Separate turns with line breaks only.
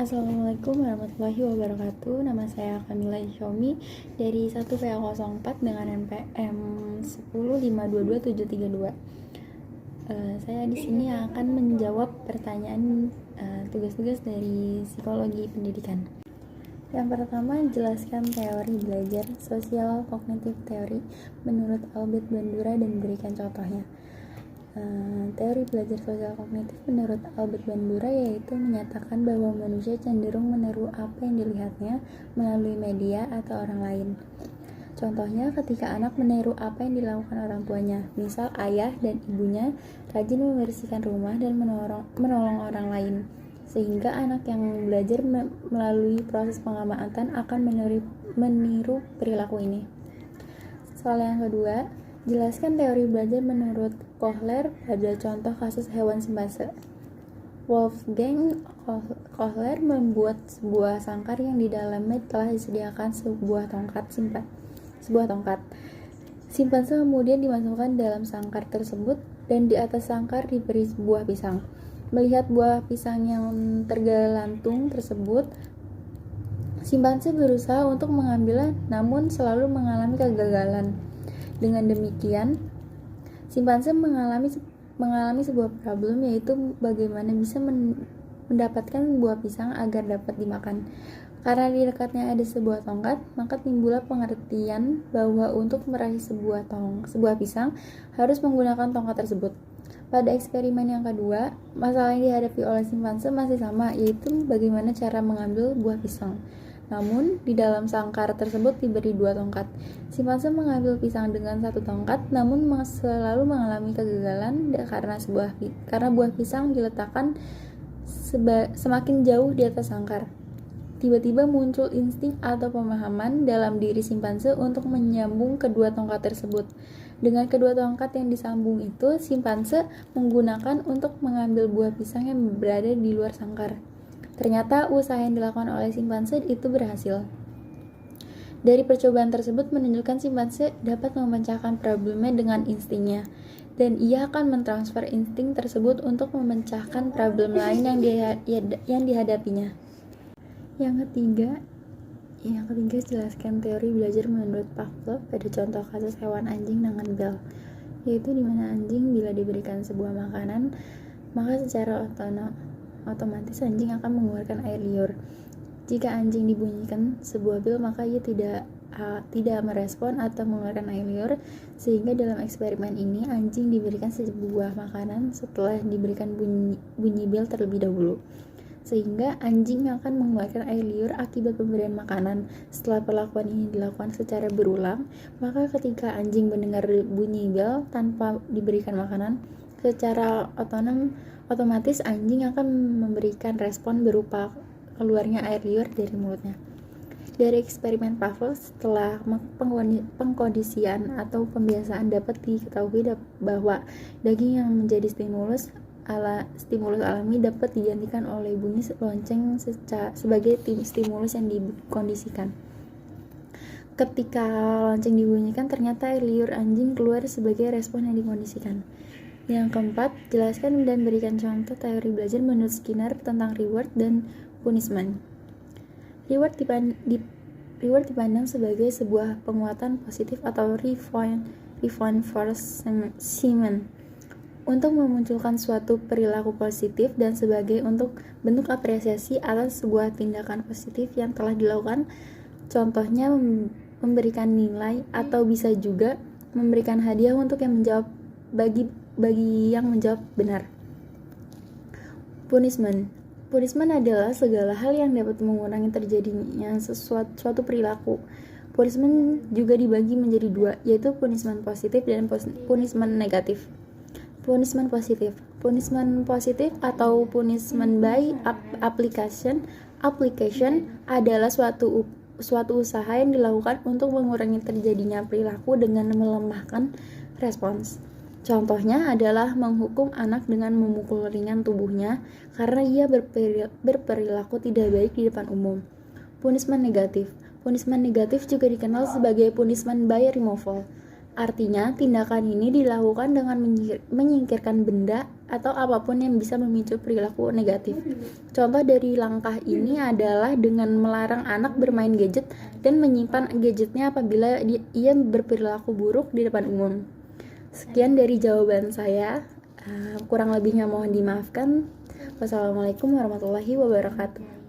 Assalamualaikum warahmatullahi wabarakatuh. Nama saya Kamila Xiaomi dari 1PA04 dengan NPM 1052232. Saya di sini akan menjawab pertanyaan tugas-tugas dari psikologi pendidikan. Yang pertama, jelaskan teori belajar sosial kognitif teori menurut Albert Bandura dan berikan contohnya. Teori belajar sosial kognitif menurut Albert Bandura yaitu menyatakan bahwa manusia cenderung meniru apa yang dilihatnya melalui media atau orang lain. Contohnya ketika anak meniru apa yang dilakukan orang tuanya, misal ayah dan ibunya rajin membersihkan rumah dan menolong orang lain, sehingga anak yang belajar melalui proses pengamatan akan meniru perilaku ini. Soal yang kedua, jelaskan teori belajar menurut Kohler pada contoh kasus hewan simpanse. Wolfgang Kohler membuat sebuah sangkar yang di dalamnya telah disediakan sebuah tongkat. Simpanse kemudian dimasukkan dalam sangkar tersebut dan di atas sangkar diberi sebuah pisang. Melihat buah pisang yang tergelantung tersebut, simpanse berusaha untuk mengambilnya namun selalu mengalami kegagalan. Dengan demikian, simpanse mengalami sebuah problem, yaitu bagaimana bisa mendapatkan buah pisang agar dapat dimakan. Karena di dekatnya ada sebuah tongkat, maka timbullah pengertian bahwa untuk meraih sebuah pisang harus menggunakan tongkat tersebut. Pada eksperimen yang kedua, masalah yang dihadapi oleh simpanse masih sama, yaitu bagaimana cara mengambil buah pisang. Namun, di dalam sangkar tersebut diberi 2 tongkat. Simpanse mengambil pisang dengan 1 tongkat, namun selalu mengalami kegagalan karena buah pisang diletakkan semakin jauh di atas sangkar. Tiba-tiba muncul insting atau pemahaman dalam diri simpanse untuk menyambung kedua tongkat tersebut. Dengan kedua tongkat yang disambung itu, simpanse menggunakan untuk mengambil buah pisang yang berada di luar sangkar. Ternyata usaha yang dilakukan oleh simpanse itu berhasil. Dari percobaan tersebut menunjukkan simpanse dapat memecahkan problemnya dengan instingnya, dan ia akan mentransfer insting tersebut untuk memecahkan problem lain yang dihadapinya. Yang ketiga, jelaskan teori belajar menurut Pavlov pada contoh kasus hewan anjing dengan bel, yaitu di mana anjing bila diberikan sebuah makanan, maka secara otomatis anjing akan mengeluarkan air liur. Jika anjing dibunyikan sebuah bel, maka ia tidak merespon atau mengeluarkan air liur, sehingga dalam eksperimen ini anjing diberikan sebuah makanan setelah diberikan bunyi bel terlebih dahulu, sehingga anjing akan mengeluarkan air liur akibat pemberian makanan. Setelah perlakuan ini dilakukan secara berulang, maka ketika anjing mendengar bunyi bel tanpa diberikan makanan, secara otomatis anjing akan memberikan respon berupa keluarnya air liur dari mulutnya. Dari eksperimen Pavlov, setelah pengkondisian atau pembiasaan dapat diketahui bahwa daging yang menjadi stimulus alami dapat digantikan oleh bunyi lonceng sebagai stimulus yang dikondisikan. Ketika lonceng dibunyikan, ternyata air liur anjing keluar sebagai respon yang dikondisikan. Yang keempat, jelaskan dan berikan contoh teori belajar menurut Skinner tentang reward dan punishment. Reward dipandang sebagai sebuah penguatan positif atau reinforcement untuk memunculkan suatu perilaku positif dan sebagai untuk bentuk apresiasi atas sebuah tindakan positif yang telah dilakukan. Contohnya memberikan nilai atau bisa juga memberikan hadiah untuk yang menjawab bagi yang menjawab benar. Punishment adalah segala hal yang dapat mengurangi terjadinya suatu perilaku. Punishment juga dibagi menjadi 2, yaitu punishment positif dan punishment negatif. Punishment positif atau punishment by application adalah suatu usaha yang dilakukan untuk mengurangi terjadinya perilaku dengan melemahkan respons. Contohnya adalah menghukum anak dengan memukul ringan tubuhnya karena ia berperilaku tidak baik di depan umum. Punishment negatif juga dikenal sebagai punishment by removal. Artinya, tindakan ini dilakukan dengan menyingkirkan benda atau apapun yang bisa memicu perilaku negatif. Contoh dari langkah ini adalah dengan melarang anak bermain gadget dan menyimpan gadgetnya apabila ia berperilaku buruk di depan umum. Sekian dari jawaban saya. Kurang lebihnya mohon dimaafkan. Wassalamualaikum warahmatullahi wabarakatuh.